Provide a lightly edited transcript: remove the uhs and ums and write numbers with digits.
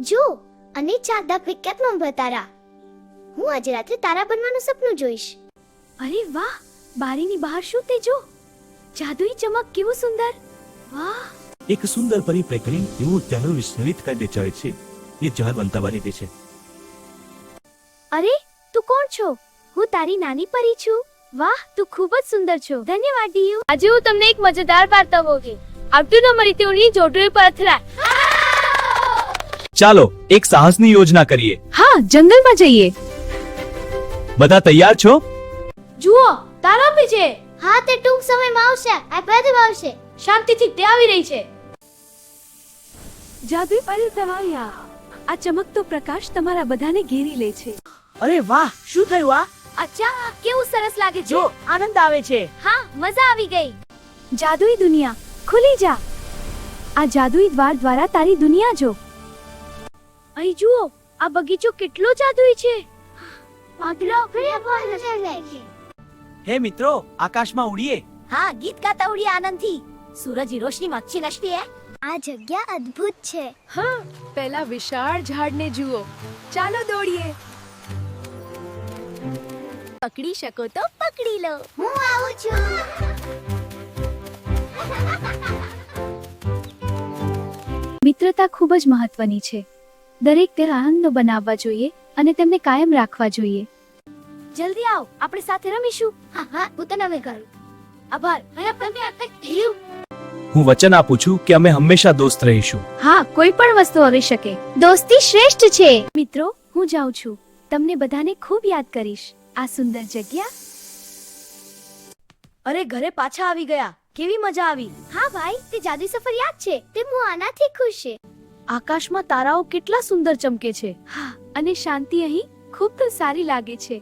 જો અને ચાંદા વિકેટમાં બતારા હું આજે રાત્રે તારા બનવાનું સપનું જોઈશ. અરે વાહ, બારીની બહાર શું તે જો, જાદુઈ ચમક કેવું સુંદર. વાહ, એક સુંદર પરિપ્રેક્ષણ એવું ઉદ્યાન વિસ્તરિત કરી દે છે. એ જળ બનતા દે છે. અરે તું કોણ છો? હું તારી નાની પરી છું. વાહ, તું ખૂબ જ સુંદર છો. ધન્યવાદ ડીયુ. આજે હું તમને એક મજેદાર વાર્તા કહું. આવતું ન મરી તેઓની જોડરી પર અથડા. ચાલો એક સાહસની યોજના કરીએ. હા, જંગલમાં જઈએ. બધા તૈયાર છો? જુઓ, તારા પીછે. હા, તે ટૂંક સમયમાં આવશે. આ બધું આવશે. શાંતિથી તે આવી રહી છે. જાદુઈ પરી તવાયા. આ ચમકતો પ્રકાશ તમારા બધાને ઘેરી લે છે. અરે વાહ, શું થયું આ? અચ્છા, કેવું સરસ લાગે છે. જો આનંદ આવે છે. હા, મજા આવી ગઈ. જાદુઈ દુનિયા ખુલી જા. આ જાદુઈ દ્વાર દ્વારા તારી દુનિયા જો. અહીં જુઓ, આ બગીચો કેટલો જાદુઈ છે. હે મિત્રો, આકાશમાં ઉડીએ. હા, ગીત ગાતા ઉડીએ આનંદથી. સૂરજની રોશનીમાં અચ્છી નશતી હે. આ જગ્યા અદ્ભુત છે. હા, પહેલા વિશાળ ઝાડને જુઓ. ચાલો દોડીએ. પકડી શકો તો પકડી લો. હું આવું છું. મિત્રતા ખૂબ જ મહત્વની છે. દરેક તહેવાર આનંદનો બનાવવા જોઈએ અને તેમને કાયમ રાખવા જોઈએ. જલ્દી આવ, આપણે સાથે રમીશું. હા હા, હું તને હવે કરું. આભાર. હું વચન આપું છું કે અમે હંમેશા દોસ્ત રહીશું. હા, કોઈ પણ વસ્તુ આવી શકે. દોસ્તી શ્રેષ્ઠ છે. મિત્રો, હું જાઉં છું. તમને બધાને ખૂબ યાદ કરીશ. આ સુંદર જગ્યા. અરે, ઘરે પાછા આવી ગયા. કેવી મજા આવી. હા ભાઈ, તે જાદુઈ સફર યાદ છે. તે હું આનાથી ખુશ છે. આકાશમાં તારાઓ કેટલા સુંદર ચમકે છે. હા, અને શાંતિ અહીં ખૂબ સારી લાગે છે.